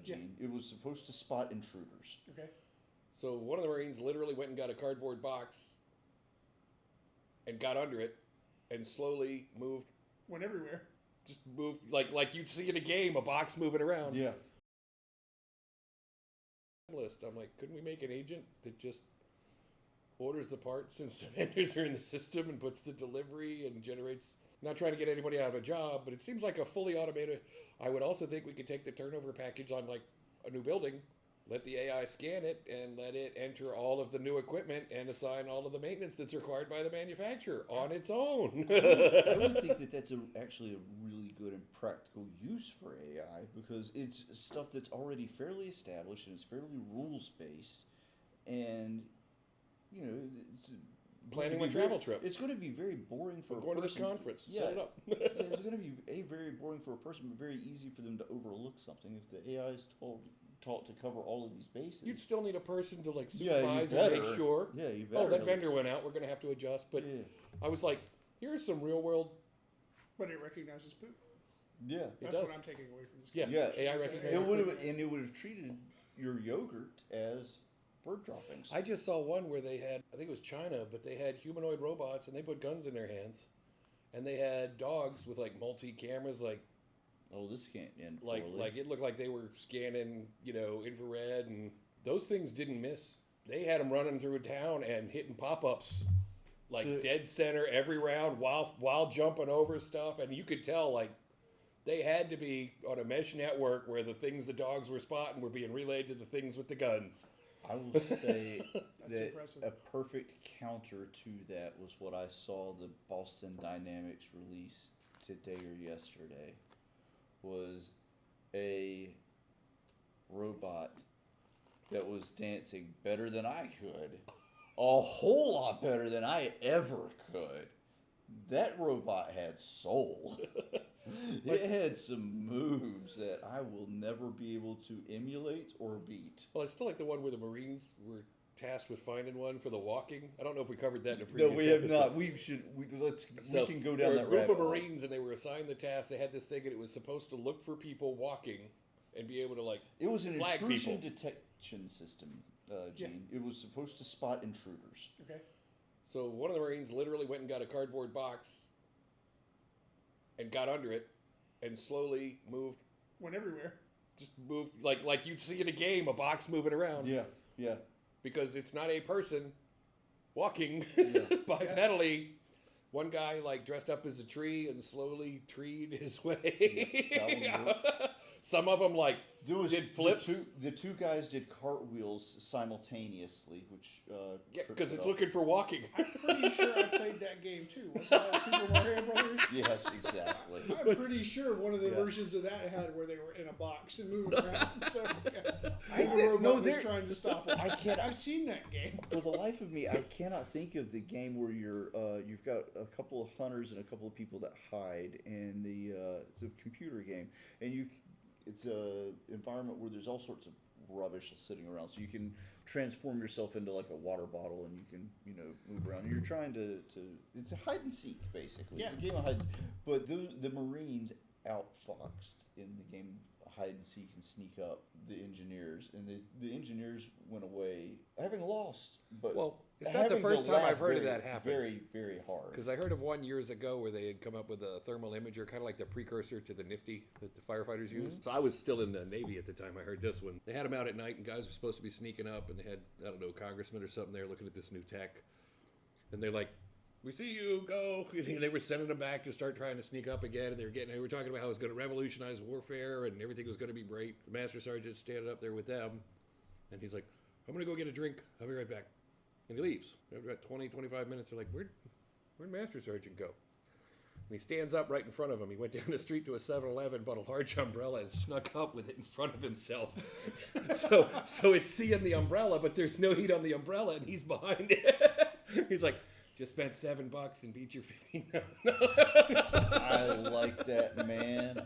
Gene. It was supposed to spot intruders. Okay. So one of the Marines literally went and got a cardboard box and got under it and slowly moved. Went everywhere. Just moved like you'd see in a game, a box moving around. Yeah. List. I'm like, couldn't we make an agent that just orders the parts since the vendors are in the system and puts the delivery and generates? Not trying to get anybody out of a job, but it seems like a fully automated. I would also think we could take the turnover package on like a new building, let the AI scan it, and let it enter all of the new equipment and assign all of the maintenance that's required by the manufacturer on its own. I would think that that's actually a really good and practical use for AI because it's stuff that's already fairly established and it's fairly rules-based. And, you know, it's... Planning a travel trip. It's going to be very boring for a person. Going to this conference. Yeah, Set it up. yeah, it's going to be very boring for a person, but very easy for them to overlook something if the AI is taught to cover all of these bases. You'd still need a person to like supervise and make sure. Yeah, you better. Oh, that vendor went out. We're going to have to adjust. But yeah. I was like, here's some real world. But it recognizes poop. Yeah, That's what I'm taking away from this. Yeah, AI recognizes. It would have treated your yogurt as bird droppings. I just saw one where they had, I think it was China, but they had humanoid robots and they put guns in their hands, and they had dogs with like multi cameras, like. Oh, this can't end like poorly. like it looked like they were scanning, infrared, and those things didn't miss. They had them running through a town and hitting pop-ups, like dead center every round while jumping over stuff, and you could tell like they had to be on a mesh network where the things the dogs were spotting were being relayed to the things with the guns. I will say that impressive. a perfect counter to that was what I saw the Boston Dynamics release today or yesterday. Was a robot that was dancing better than I could. A whole lot better than I ever could. That robot had soul. It had some moves that I will never be able to emulate or beat. Well, it's still like the one where the Marines were tasked with finding one for the walking. I don't know if we covered that in a previous No, we have episode. not. We can go down that rabbit hole. A group of hole. Marines, and they were assigned the task. They had this thing, and it was supposed to look for people walking and be able to like. It was an flag intrusion people. detection system, Gene. It was supposed to spot intruders. Okay. So one of the Marines literally went and got a cardboard box and got under it and slowly moved. Went everywhere. Just moved like you'd see in a game, a box moving around. Yeah. Because it's not a person walking bipedally. One guy like dressed up as a tree and slowly treed his way. Some of them like did flips. The two guys did cartwheels simultaneously, which because it's looking for walking. I'm pretty sure I played that game too. Wasn't that Super Mario Brothers? Yes, exactly. I'm pretty sure one of the versions of that had where they were in a box and moving around. So was trying to stop them. I've seen that game. For the life of me, I cannot think of the game where you've got a couple of hunters and a couple of people that hide, and it's a computer game, and it's a environment where there's all sorts of rubbish sitting around, so you can transform yourself into like a water bottle, and you can move around. And you're trying to it's a hide and seek basically. Yeah. It's a game of hide and seek. But the Marines outfoxed in the game of hide and seek and sneak up the engineers, and the engineers went away having lost. But well, it's not the first time I've heard of that happen. Very, very hard. Because I heard of one years ago where they had come up with a thermal imager, kind of like the precursor to the Nifty that the firefighters use. So I was still in the Navy at the time I heard this one. They had them out at night, and guys were supposed to be sneaking up, and they had, I don't know, congressmen or something there looking at this new tech. And they're like, we see you, go. And they were sending them back to start trying to sneak up again, and they were talking about how it was going to revolutionize warfare, and everything was going to be great. The Master Sergeant standing up there with them, and he's like, I'm going to go get a drink. I'll be right back. And he leaves. After about 20, 25 minutes, they're like, where'd Master Sergeant go? And he stands up right in front of him. He went down the street to a 7-Eleven, bought a large umbrella, and snuck up with it in front of himself. so it's seeing the umbrella, but there's no heat on the umbrella, and he's behind it. He's like, just spent $7 and beat your 15. I like that, man.